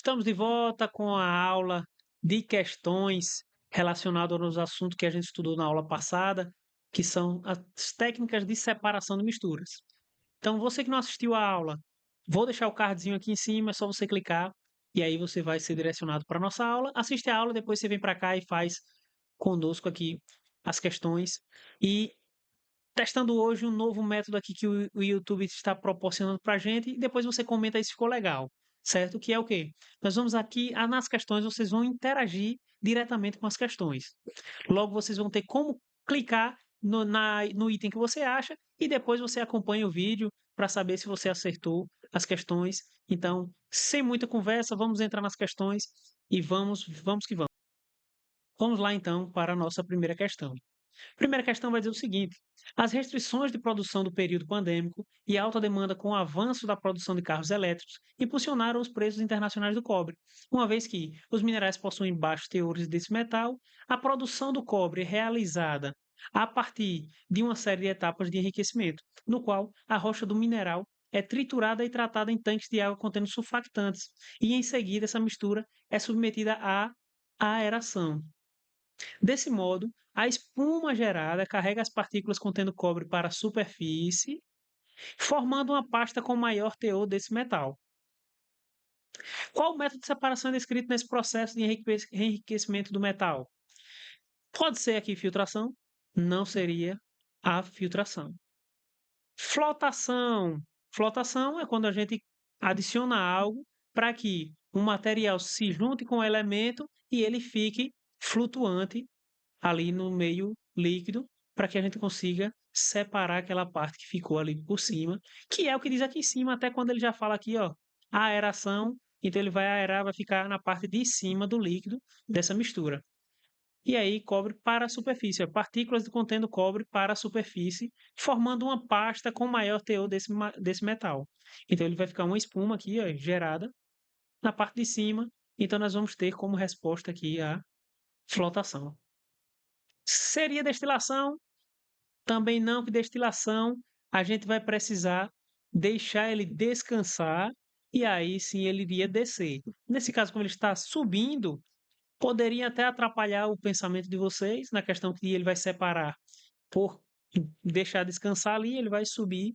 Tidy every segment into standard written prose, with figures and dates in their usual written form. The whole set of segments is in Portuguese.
Estamos de volta com a aula de questões relacionadas aos assuntos que a gente estudou na aula passada, que são as técnicas de separação de misturas. Então, você que não assistiu a aula, vou deixar o cardzinho aqui em cima, é só você clicar e aí você vai ser direcionado para a nossa aula. Assiste a aula, depois você vem para cá e faz conosco aqui as questões. E testando hoje um novo método aqui que o YouTube está proporcionando para a gente, e depois você comenta aí se ficou legal, certo? Que é o quê? Nós vamos aqui, nas questões, vocês vão interagir diretamente com as questões. Logo, vocês vão ter como clicar no item que você acha e depois você acompanha o vídeo para saber se você acertou as questões. Então, sem muita conversa, vamos entrar nas questões e vamos que vamos. Vamos lá então para a nossa primeira questão. Primeira questão vai dizer o seguinte: as restrições de produção do período pandêmico e a alta demanda com o avanço da produção de carros elétricos impulsionaram os preços internacionais do cobre. Uma vez que os minerais possuem baixos teores desse metal, a produção do cobre é realizada a partir de uma série de etapas de enriquecimento, no qual a rocha do mineral é triturada e tratada em tanques de água contendo sulfactantes, e em seguida essa mistura é submetida à aeração. Desse modo, a espuma gerada carrega as partículas contendo cobre para a superfície, formando uma pasta com maior teor desse metal. Qual o método de separação é descrito nesse processo de enriquecimento do metal? Pode ser aqui filtração, não seria a filtração. Flotação. Flotação é quando a gente adiciona algo para que um material se junte com o elemento e ele fique flutuante ali no meio líquido para que a gente consiga separar aquela parte que ficou ali por cima, que é o que diz aqui em cima, até quando ele já fala aqui, ó, a aeração, então ele vai aerar, vai ficar na parte de cima do líquido dessa mistura. E aí, cobre para a superfície, partículas contendo cobre para a superfície, formando uma pasta com maior teor desse metal. Então, ele vai ficar uma espuma aqui, ó, gerada na parte de cima. Então, nós vamos ter como resposta aqui a flotação. Seria destilação? Também não, que destilação a gente vai precisar deixar ele descansar e aí sim ele iria descer. Nesse caso, como ele está subindo, poderia até atrapalhar o pensamento de vocês na questão que ele vai separar por deixar descansar ali, ele vai subir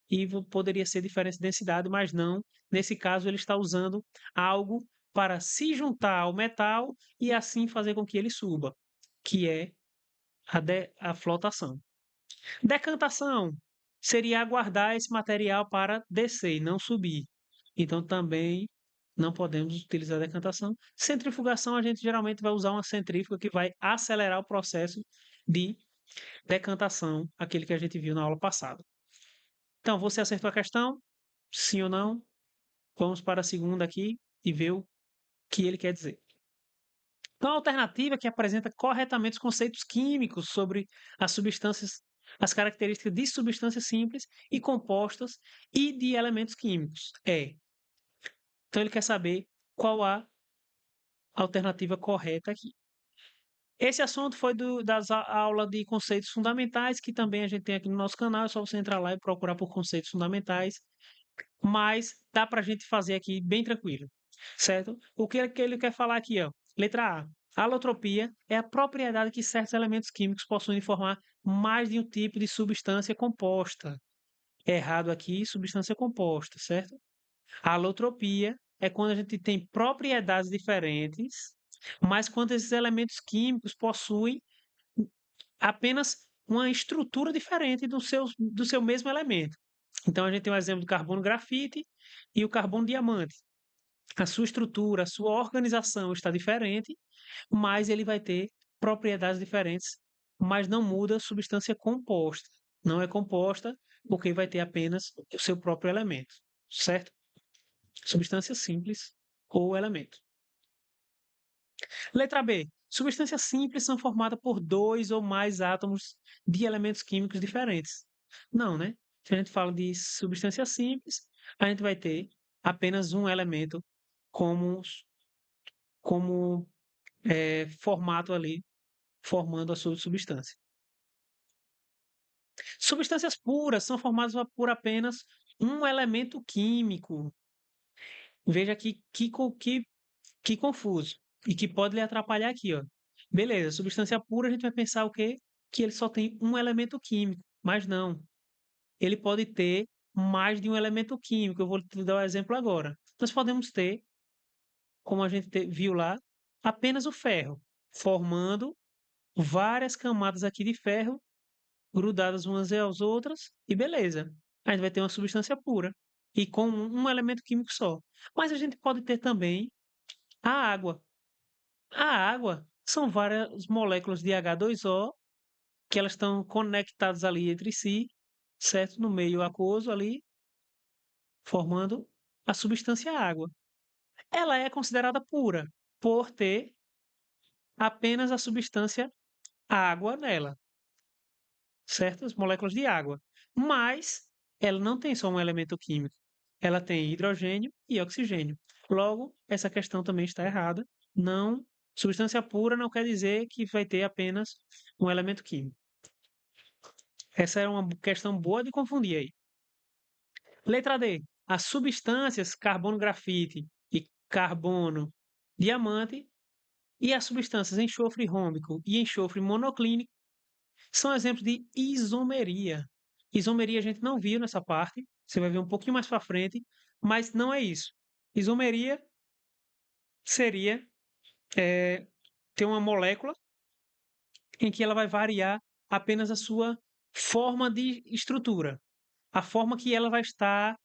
e poderia ser diferente de densidade, mas não. Nesse caso, ele está usando algo para se juntar ao metal e assim fazer com que ele suba, que é a flotação. Decantação seria aguardar esse material para descer e não subir. Então também não podemos utilizar decantação. Centrifugação, a gente geralmente vai usar uma centrífuga que vai acelerar o processo de decantação, aquele que a gente viu na aula passada. Então, você acertou a questão? Sim ou não? Vamos para a segunda aqui e ver o que ele quer dizer. Então, a alternativa que apresenta corretamente os conceitos químicos sobre as substâncias, as características de substâncias simples e compostas e de elementos químicos é. Então, ele quer saber qual a alternativa correta aqui. Esse assunto foi das aulas de conceitos fundamentais, que também a gente tem aqui no nosso canal, é só você entrar lá e procurar por conceitos fundamentais, mas dá para a gente fazer aqui bem tranquilo, certo? O que ele quer falar aqui, ó, letra A. A alotropia é a propriedade que certos elementos químicos possuem de formar mais de um tipo de substância composta. Errado aqui, substância composta, certo? A alotropia é quando a gente tem propriedades diferentes, mas quando esses elementos químicos possuem apenas uma estrutura diferente do seu mesmo elemento. Então a gente tem o exemplo do carbono grafite e o carbono diamante. A sua estrutura, a sua organização está diferente, mas ele vai ter propriedades diferentes, mas não muda a substância composta. Não é composta porque vai ter apenas o seu próprio elemento, certo? Substância simples ou elemento. Letra B. Substâncias simples são formadas por dois ou mais átomos de elementos químicos diferentes. Não, né? Se a gente fala de substância simples, a gente vai ter apenas um elemento como, como formato ali, formando a sua substância. Substâncias puras são formadas por apenas um elemento químico. Veja que confuso e que pode lhe atrapalhar aqui, ó. Beleza, substância pura a gente vai pensar o quê? Que ele só tem um elemento químico, mas não. Ele pode ter mais de um elemento químico. Eu vou te dar o exemplo agora. Nós podemos ter, como a gente viu lá, apenas o ferro, formando várias camadas aqui de ferro grudadas umas às outras e beleza. A gente vai ter uma substância pura e com um elemento químico só. Mas a gente pode ter também a água. A água são várias moléculas de H2O que elas estão conectadas ali entre si, certo? No meio aquoso ali, formando a substância água. Ela é considerada pura por ter apenas a substância água nela, certo? As moléculas de água. Mas ela não tem só um elemento químico. Ela tem hidrogênio e oxigênio. Logo, essa questão também está errada. Não, substância pura não quer dizer que vai ter apenas um elemento químico. Essa é uma questão boa de confundir aí. Letra D. As substâncias carbono grafite e carbono diamante e as substâncias enxofre rômico e enxofre monoclínico são exemplos de isomeria. Isomeria a gente não viu nessa parte, você vai ver um pouquinho mais para frente, mas não é isso. Isomeria seria ter uma molécula em que ela vai variar apenas a sua forma de estrutura, a forma que ela vai estar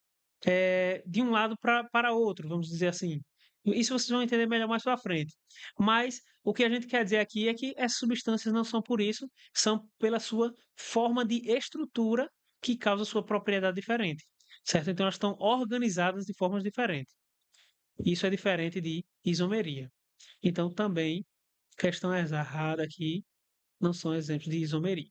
de um lado para outro, vamos dizer assim. Isso vocês vão entender melhor mais para frente. Mas o que a gente quer dizer aqui é que essas substâncias não são por isso, são pela sua forma de estrutura que causa sua propriedade diferente. Certo? Então elas estão organizadas de formas diferentes. Isso é diferente de isomeria. Então também, questão errada aqui, não são exemplos de isomeria.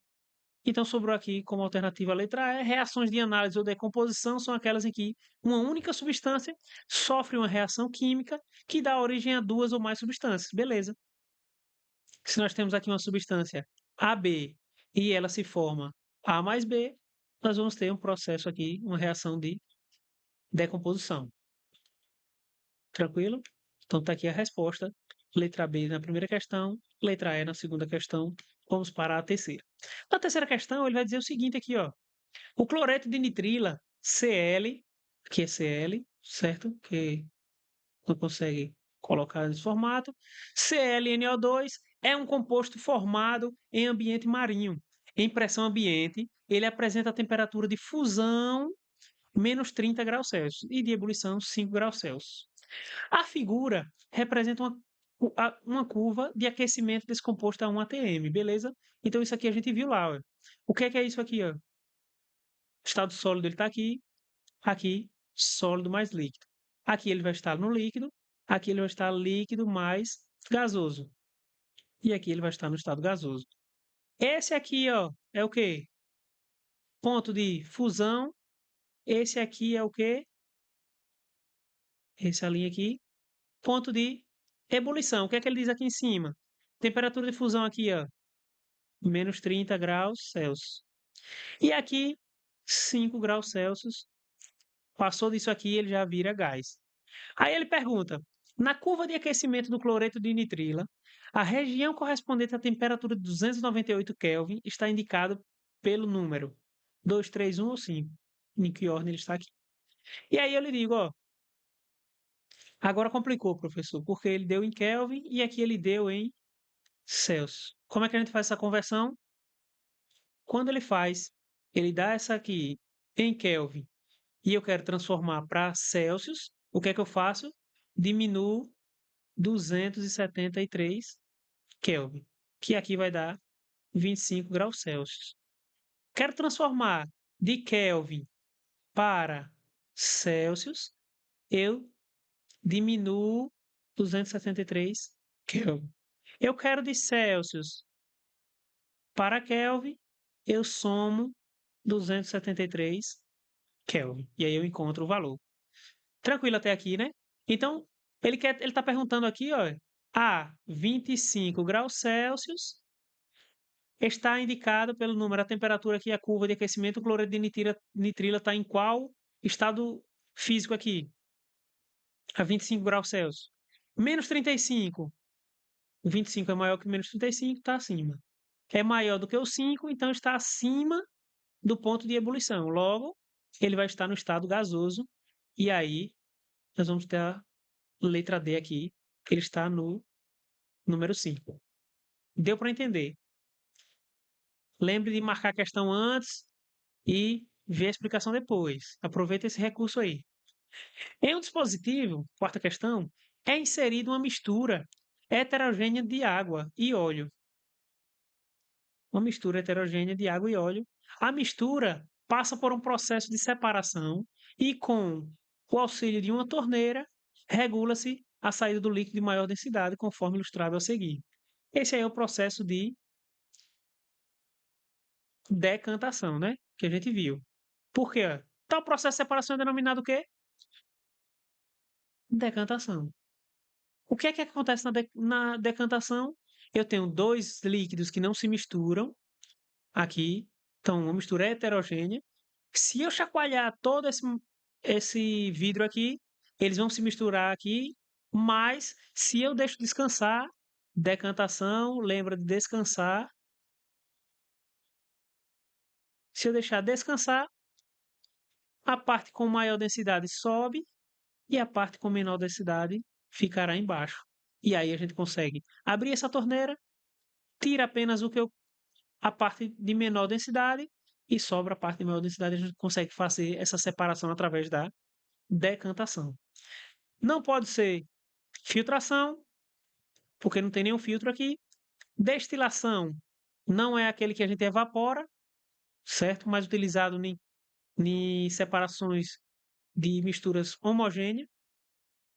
Então sobrou aqui como alternativa a letra E, reações de análise ou decomposição são aquelas em que uma única substância sofre uma reação química que dá origem a duas ou mais substâncias. Beleza. Se nós temos aqui uma substância AB e ela se forma A mais B, nós vamos ter um processo aqui, uma reação de decomposição. Tranquilo? Então está aqui a resposta. Letra B na primeira questão, letra E na segunda questão. Vamos para a terceira. Na terceira questão, ele vai dizer o seguinte aqui, ó. O cloreto de nitrila, Cl, que é Cl, certo? Que não consegue colocar nesse formato. ClNO2 é um composto formado em ambiente marinho. Em pressão ambiente, ele apresenta a temperatura de fusão menos 30 graus Celsius e de ebulição 5 graus Celsius. A figura representa uma curva de aquecimento desse composto a 1 atm, beleza? Então isso aqui a gente viu lá, ó. O que é isso aqui, ó? O estado sólido ele está aqui sólido mais líquido. Aqui ele vai estar no líquido, aqui ele vai estar líquido mais gasoso. E aqui ele vai estar no estado gasoso. Esse aqui, ó, é o quê? Ponto de fusão. Esse aqui é o quê? Essa linha aqui. Ponto de ebulição. O que é que ele diz aqui em cima? Temperatura de fusão aqui, ó, menos 30 graus Celsius. E aqui, 5 graus Celsius. Passou disso aqui, ele já vira gás. Aí ele pergunta: na curva de aquecimento do cloreto de nitrila, a região correspondente à temperatura de 298 Kelvin está indicada pelo número 2, 3, 1 ou 5. Em que ordem ele está aqui? E aí eu lhe digo, ó, agora complicou, professor, porque ele deu em Kelvin e aqui ele deu em Celsius. Como é que a gente faz essa conversão? Quando ele faz, ele dá essa aqui em Kelvin e eu quero transformar para Celsius, o que é que eu faço? Diminuo 273 Kelvin, que aqui vai dar 25 graus Celsius. Quero transformar de Kelvin para Celsius, eu diminuo 273 Kelvin. Eu quero de Celsius para Kelvin, eu somo 273 Kelvin. E aí eu encontro o valor. Tranquilo até aqui, né? Então, ele está perguntando aqui, ó, a 25 graus Celsius está indicado pelo número a temperatura aqui, a curva de aquecimento, o cloreto de nitrila está em qual estado físico aqui? a 25 graus Celsius. Menos 35. O 25 é maior que menos 35, está acima. É maior do que o 5, então está acima do ponto de ebulição. Logo, ele vai estar no estado gasoso. E aí, nós vamos ter a letra D aqui. Ele está no número 5. Deu para entender? Lembre de marcar a questão antes e ver a explicação depois. Aproveita esse recurso aí. Em um dispositivo, quarta questão, é inserida uma mistura heterogênea de água e óleo. Uma mistura heterogênea de água e óleo. A mistura passa por um processo de separação e, com o auxílio de uma torneira, regula-se a saída do líquido de maior densidade, conforme ilustrado a seguir. Esse aí é o processo de decantação, né? Que a gente viu. Por quê? Tal processo de separação é denominado o quê? Decantação. O que é que acontece na decantação? Eu tenho dois líquidos que não se misturam aqui, então uma mistura heterogênea. Se eu chacoalhar todo esse vidro aqui, eles vão se misturar aqui, mas se eu deixo descansar, decantação, lembra de descansar. Se eu deixar descansar, a parte com maior densidade sobe e a parte com menor densidade ficará embaixo. E aí a gente consegue abrir essa torneira, tira apenas a parte de menor densidade e sobra a parte de maior densidade. A gente consegue fazer essa separação através da decantação. Não pode ser filtração, porque não tem nenhum filtro aqui. Destilação não é aquele que a gente evapora, certo? Mas utilizado em separações de misturas homogêneas,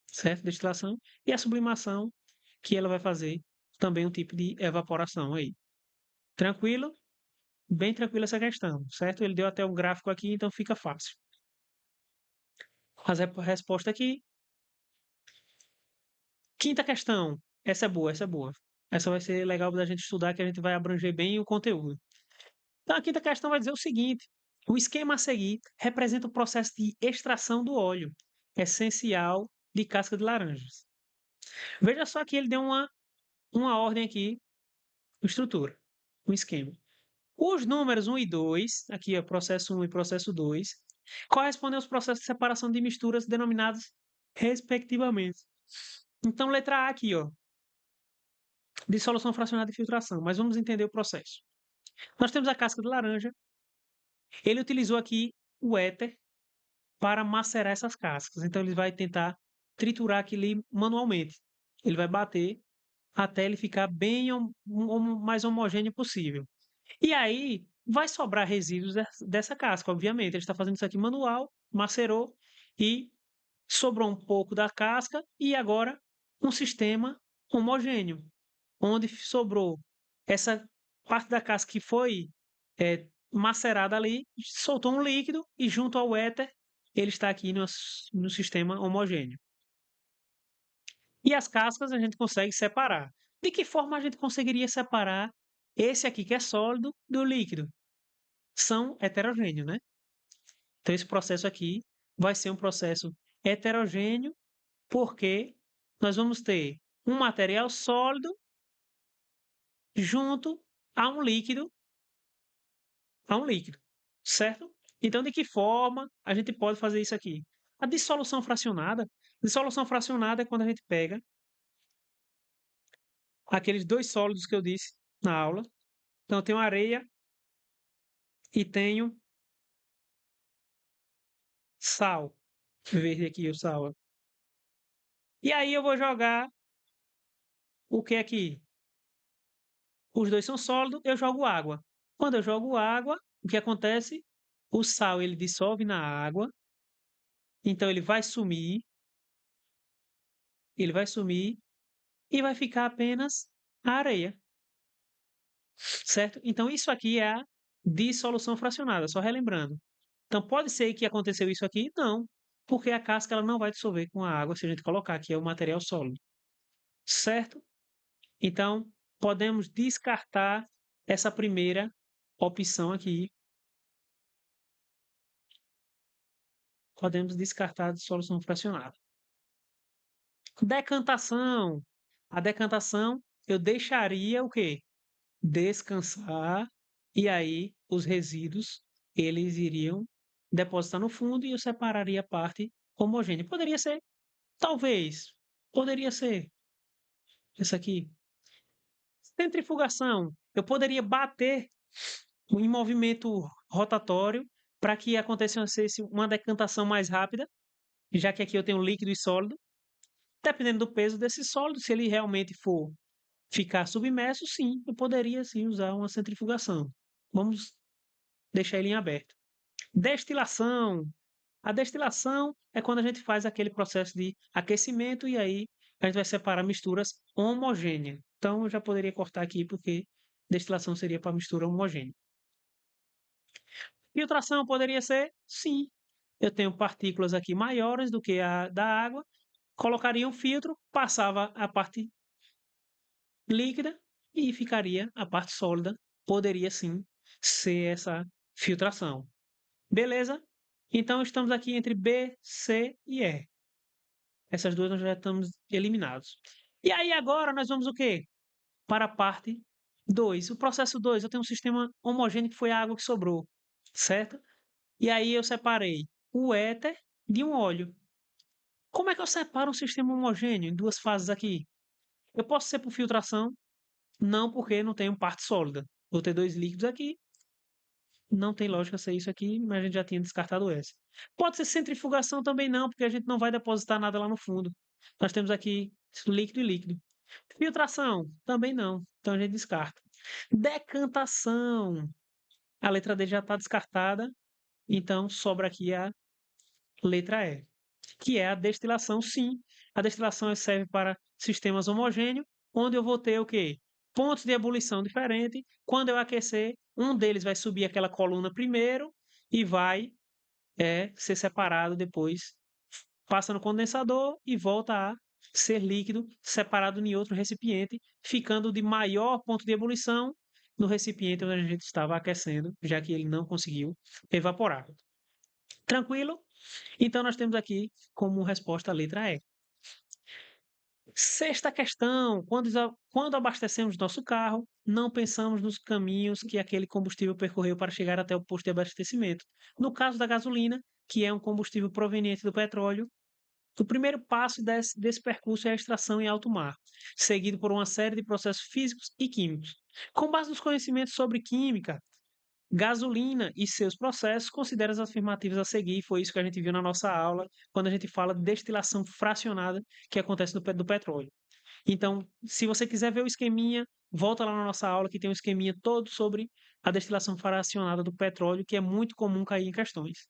certo? Destilação. E a sublimação, que ela vai fazer também um tipo de evaporação aí. Tranquilo? Bem tranquila essa questão, certo? Ele deu até um gráfico aqui, então fica fácil. A resposta aqui. Quinta questão. Essa é boa, essa é boa. Essa vai ser legal da gente estudar, que a gente vai abranger bem o conteúdo. Então, a quinta questão vai dizer o seguinte: o esquema a seguir representa o processo de extração do óleo essencial de casca de laranjas. Veja só que ele deu uma ordem aqui, uma estrutura, um esquema. Os números 1 e 2, aqui é processo 1 e processo 2, correspondem aos processos de separação de misturas denominados respectivamente. Então, letra A aqui, ó, dissolução fracionada e filtração, mas vamos entender o processo. Nós temos a casca de laranja, ele utilizou aqui o éter para macerar essas cascas, então ele vai tentar triturar aquilo manualmente. Ele vai bater até ele ficar bem mais homogêneo possível. E aí vai sobrar resíduos dessa casca, obviamente. Ele está fazendo isso aqui manual, macerou e sobrou um pouco da casca e agora um sistema homogêneo, onde sobrou essa parte da casca que foi macerada ali, soltou um líquido e junto ao éter ele está aqui no sistema homogêneo. E as cascas a gente consegue separar. De que forma a gente conseguiria separar esse aqui que é sólido do líquido? São heterogêneos, né? Então esse processo aqui vai ser um processo heterogêneo porque nós vamos ter um material sólido junto a um líquido, certo? Então, de que forma a gente pode fazer isso aqui? A dissolução fracionada é quando a gente pega aqueles dois sólidos que eu disse na aula. Então, eu tenho areia e tenho sal. Verde aqui o sal. E aí eu vou jogar o que aqui? Os dois são sólidos, eu jogo água. Quando eu jogo água, o que acontece? O sal ele dissolve na água, então ele vai sumir e vai ficar apenas a areia, certo? Então isso aqui é a dissolução fracionada, só relembrando. Então pode ser que aconteceu isso aqui? Não, porque a casca ela não vai dissolver com a água se a gente colocar aqui é o material sólido, certo? Então podemos descartar essa primeira opção aqui. Podemos descartar a dissolução fracionada. Decantação. A decantação eu deixaria o quê? Descansar e aí os resíduos eles iriam depositar no fundo e eu separaria a parte homogênea. Poderia ser, talvez, poderia ser isso aqui. Centrifugação. Eu poderia bater em movimento rotatório para que acontecesse uma decantação mais rápida, já que aqui eu tenho líquido e sólido. Dependendo do peso desse sólido, se ele realmente for ficar submerso, sim, eu poderia sim usar uma centrifugação. Vamos deixar ele em aberto. Destilação. A destilação é quando a gente faz aquele processo de aquecimento e aí a gente vai separar misturas homogêneas. Então eu já poderia cortar aqui porque destilação seria para mistura homogênea. Filtração poderia ser? Sim. Eu tenho partículas aqui maiores do que a da água, colocaria um filtro, passava a parte líquida e ficaria a parte sólida. Poderia sim ser essa filtração. Beleza? Então estamos aqui entre B, C e E. Essas duas nós já estamos eliminados. E aí agora nós vamos o quê? Para a parte 2. O processo 2, eu tenho um sistema homogêneo que foi a água que sobrou, certo? E aí eu separei o éter de um óleo. Como é que eu separo um sistema homogêneo em duas fases aqui? Eu posso ser por filtração? Não, porque não tenho parte sólida. Vou ter dois líquidos aqui. Não tem lógica ser isso aqui, mas a gente já tinha descartado essa. Pode ser centrifugação também não, porque a gente não vai depositar nada lá no fundo. Nós temos aqui líquido e líquido. Filtração também não, então a gente descarta. Decantação. A letra D já está descartada, então sobra aqui a letra E, que é a destilação, sim. A destilação serve para sistemas homogêneos, onde eu vou ter o quê? Pontos de ebulição diferentes. Quando eu aquecer, um deles vai subir aquela coluna primeiro e vai ser separado depois. Passa no condensador e volta a ser líquido separado em outro recipiente, ficando de maior ponto de ebulição no recipiente onde a gente estava aquecendo, já que ele não conseguiu evaporar. Tranquilo? Então, nós temos aqui como resposta a letra E. Sexta questão: quando abastecemos nosso carro, não pensamos nos caminhos que aquele combustível percorreu para chegar até o posto de abastecimento. No caso da gasolina, que é um combustível proveniente do petróleo, o primeiro passo desse percurso é a extração em alto mar, seguido por uma série de processos físicos e químicos. Com base nos conhecimentos sobre química, gasolina e seus processos, considera as afirmativas a seguir. Foi isso que a gente viu na nossa aula, quando a gente fala de destilação fracionada que acontece do petróleo. Então, se você quiser ver o esqueminha, volta lá na nossa aula que tem um esqueminha todo sobre a destilação fracionada do petróleo, que é muito comum cair em questões.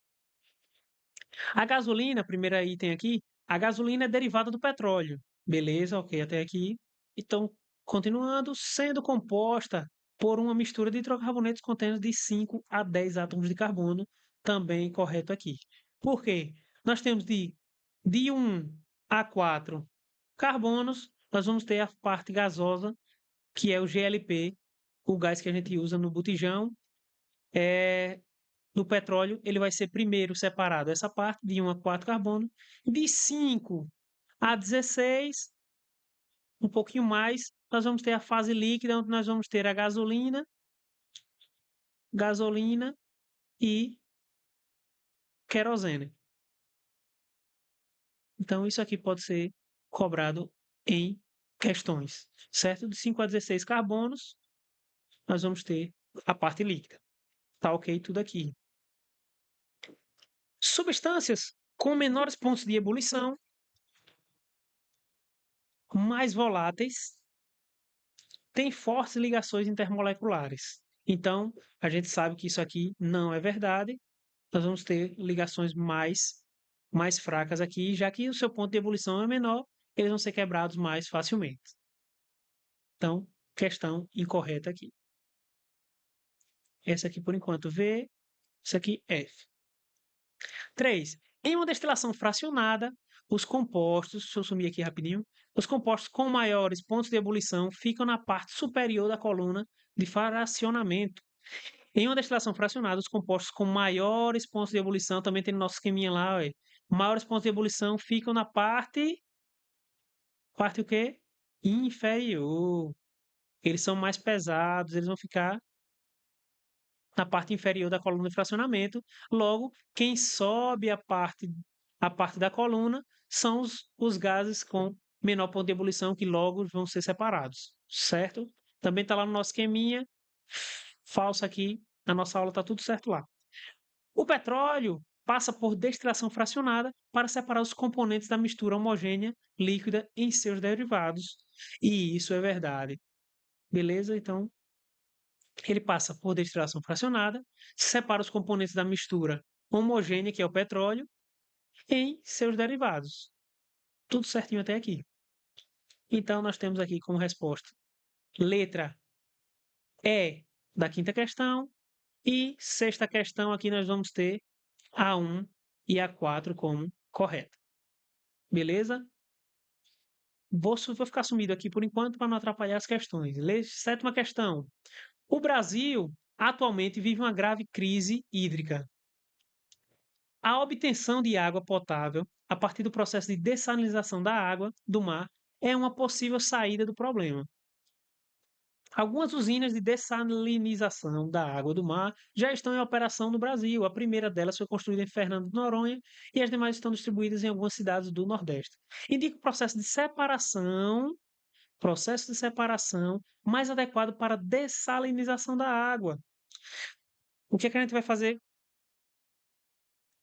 A gasolina, primeiro item aqui, a gasolina é derivada do petróleo. Beleza, ok, até aqui. Então, continuando, sendo composta por uma mistura de hidrocarbonetos contendo de 5 a 10 átomos de carbono, também correto aqui. Por quê? Nós temos de 1 a 4 carbonos, nós vamos ter a parte gasosa, que é o GLP, o gás que a gente usa no botijão, no petróleo, ele vai ser primeiro separado essa parte de 1 a 4 carbono, de 5 a 16, um pouquinho mais, nós vamos ter a fase líquida, onde nós vamos ter a gasolina e querosene. Então, isso aqui pode ser cobrado em questões, certo? De 5 a 16 carbonos, nós vamos ter a parte líquida. Tá ok tudo aqui. Substâncias com menores pontos de ebulição, mais voláteis, têm fortes ligações intermoleculares. Então, a gente sabe que isso aqui não é verdade. Nós vamos ter ligações mais fracas aqui, já que o seu ponto de ebulição é menor, eles vão ser quebrados mais facilmente. Então, questão incorreta aqui. Essa aqui por enquanto V, isso aqui F. 3. Em uma destilação fracionada, os compostos, deixa eu sumir aqui rapidinho, os compostos com maiores pontos de ebulição ficam na parte superior da coluna de fracionamento. Em uma destilação fracionada, os compostos com maiores pontos de ebulição, também tem no nosso esqueminha lá, maiores pontos de ebulição ficam na parte Parte o quê? Inferior. Eles são mais pesados, eles vão ficar na parte inferior da coluna de fracionamento. Logo, quem sobe a parte da coluna são os gases com menor ponto de ebulição, que logo vão ser separados, certo? Também está lá no nosso esqueminha, falso aqui, na nossa aula está tudo certo lá. O petróleo passa por destilação fracionada para separar os componentes da mistura homogênea líquida em seus derivados. E isso é verdade. Beleza? Então, ele passa por destilação fracionada, separa os componentes da mistura homogênea, que é o petróleo, em seus derivados. Tudo certinho até aqui. Então, nós temos aqui como resposta letra E da quinta questão e sexta questão aqui nós vamos ter A1 e A4 como correta. Beleza? Vou ficar sumido aqui por enquanto para não atrapalhar as questões. Sétima questão. O Brasil atualmente vive uma grave crise hídrica. A obtenção de água potável a partir do processo de dessalinização da água do mar é uma possível saída do problema. Algumas usinas de dessalinização da água do mar já estão em operação no Brasil. A primeira delas foi construída em Fernando de Noronha e as demais estão distribuídas em algumas cidades do Nordeste. Indica o processo de separação mais adequado para dessalinização da água. O que é que a gente vai fazer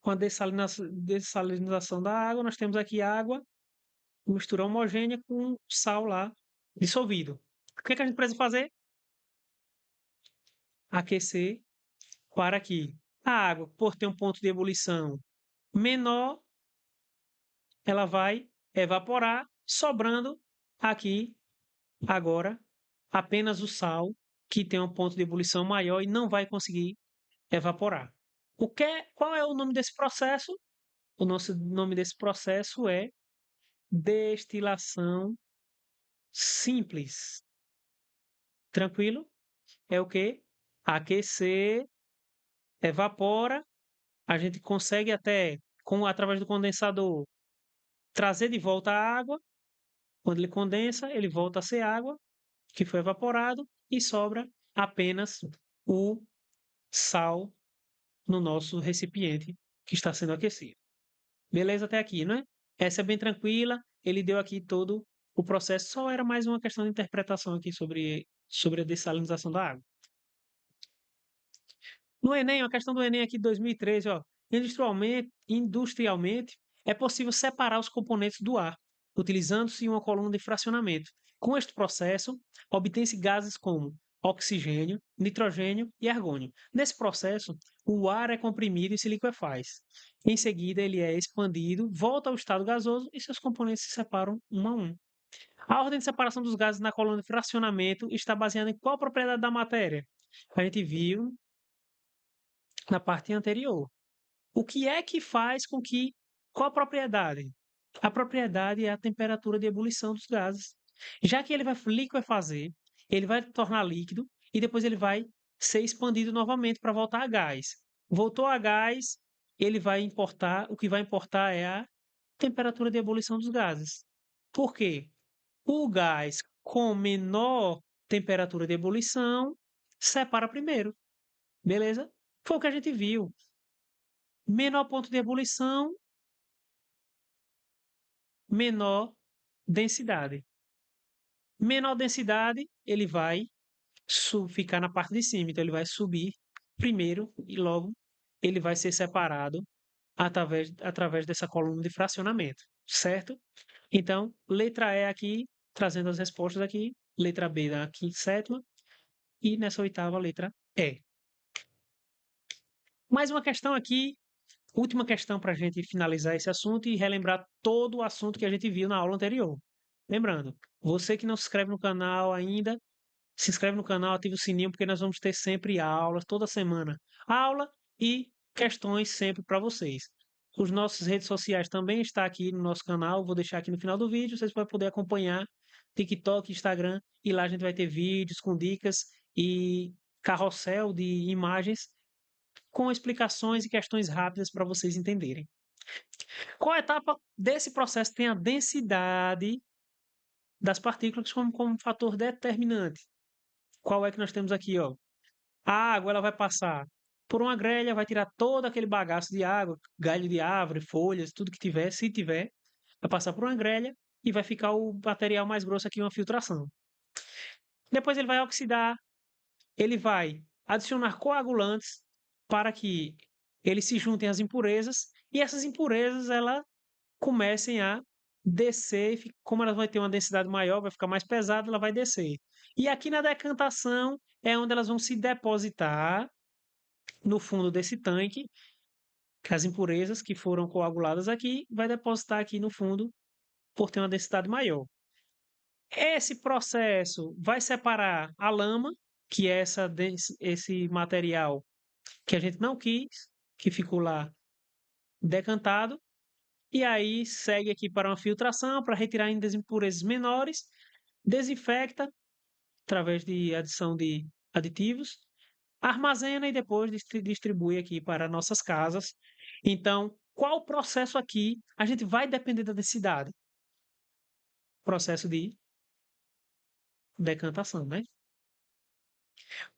com a dessalinização da água? Nós temos aqui água, mistura homogênea com sal lá dissolvido. O que é que a gente precisa fazer? Aquecer para que a água, por ter um ponto de ebulição menor, ela vai evaporar, sobrando aqui agora apenas o sal, que tem um ponto de ebulição maior e não vai conseguir evaporar. Qual é o nome desse processo? O nosso nome desse processo é destilação simples. Tranquilo? É o que? Aquecer, evapora, a gente consegue até, através do condensador, trazer de volta a água. Quando ele condensa, ele volta a ser água, que foi evaporado, e sobra apenas o sal no nosso recipiente que está sendo aquecido. Beleza até aqui, não é? Essa é bem tranquila, ele deu aqui todo o processo, só era mais uma questão de interpretação aqui sobre a dessalinização da água. No Enem, a questão do Enem aqui de 2013, ó. Industrialmente, é possível separar os componentes do ar, utilizando-se uma coluna de fracionamento. Com este processo, obtém-se gases como oxigênio, nitrogênio e argônio. Nesse processo, o ar é comprimido e se liquefaz. Em seguida, ele é expandido, volta ao estado gasoso e seus componentes se separam um a um. A ordem de separação dos gases na coluna de fracionamento está baseada em qual propriedade da matéria? A gente viu na parte anterior. O que é que faz com que. Qual a propriedade? A propriedade é a temperatura de ebulição dos gases. Já que ele vai liquefazer, ele vai tornar líquido e depois ele vai ser expandido novamente para voltar a gás. Voltou a gás, ele vai importar, o que vai importar é a temperatura de ebulição dos gases. Por quê? O gás com menor temperatura de ebulição separa primeiro. Beleza? Foi o que a gente viu. Menor ponto de ebulição, menor densidade. Menor densidade, ele vai ficar na parte de cima, então ele vai subir primeiro e logo ele vai ser separado através dessa coluna de fracionamento, certo? Então, letra E aqui, trazendo as respostas aqui, letra B da sétima e nessa oitava letra E. Mais uma questão aqui, última questão para a gente finalizar esse assunto e relembrar todo o assunto que a gente viu na aula anterior. Lembrando, você que não se inscreve no canal ainda, se inscreve no canal, ativa o sininho, porque nós vamos ter sempre aulas, toda semana. Aula e questões sempre para vocês. Os nossas redes sociais também estão aqui no nosso canal, vou deixar aqui no final do vídeo, vocês vão poder acompanhar TikTok, Instagram, e lá a gente vai ter vídeos com dicas e carrossel de imagens com explicações e questões rápidas para vocês entenderem. Qual etapa desse processo tem a densidade das partículas como fator determinante. Qual é que nós temos aqui, ó? A água ela vai passar por uma grelha, vai tirar todo aquele bagaço de água, galho de árvore, folhas, tudo que tiver, se tiver, vai passar por uma grelha e vai ficar o material mais grosso aqui, uma filtração. Depois ele vai oxidar, ele vai adicionar coagulantes para que eles se juntem às impurezas e essas impurezas ela comecem a descer, como ela vai ter uma densidade maior, vai ficar mais pesada, ela vai descer. E aqui na decantação é onde elas vão se depositar no fundo desse tanque, que as impurezas que foram coaguladas aqui, vai depositar aqui no fundo por ter uma densidade maior. Esse processo vai separar a lama, que é esse material que a gente não quis, que ficou lá decantado, e aí segue aqui para uma filtração para retirar ainda as impurezas menores, desinfecta através de adição de aditivos, armazena e depois distribui aqui para nossas casas. Então, qual o processo aqui? A gente vai depender da densidade. Processo de decantação, né?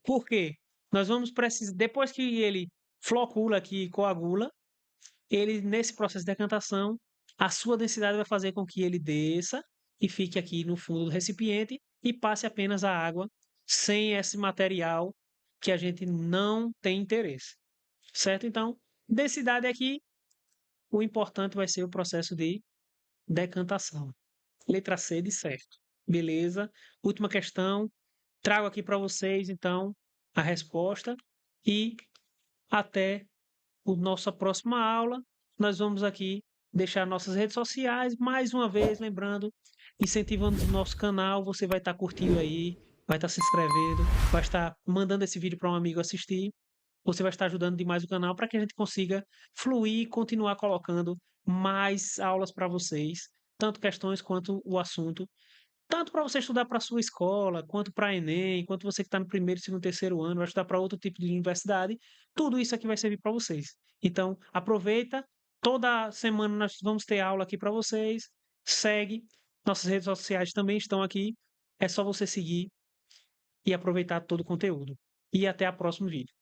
Por quê? Nós vamos precisar, depois que ele flocula aqui e coagula, ele nesse processo de decantação, a sua densidade vai fazer com que ele desça e fique aqui no fundo do recipiente e passe apenas a água sem esse material que a gente não tem interesse, certo? Então, densidade aqui, o importante vai ser o processo de decantação. Letra C de certo. Beleza? Última questão. Trago aqui para vocês, então, a resposta e até a nossa próxima aula. Nós vamos aqui deixar nossas redes sociais, mais uma vez, lembrando, incentivando o nosso canal, você vai estar curtindo aí, vai estar se inscrevendo, vai estar mandando esse vídeo para um amigo assistir, você vai estar ajudando demais o canal para que a gente consiga fluir e continuar colocando mais aulas para vocês, tanto questões quanto o assunto, tanto para você estudar para a sua escola, quanto para Enem, quanto você que está no primeiro, segundo, terceiro ano, vai estudar para outro tipo de universidade, tudo isso aqui vai servir para vocês. Então, aproveita, toda semana nós vamos ter aula aqui para vocês, segue, nossas redes sociais também estão aqui, é só você seguir e aproveitar todo o conteúdo. E até o próximo vídeo.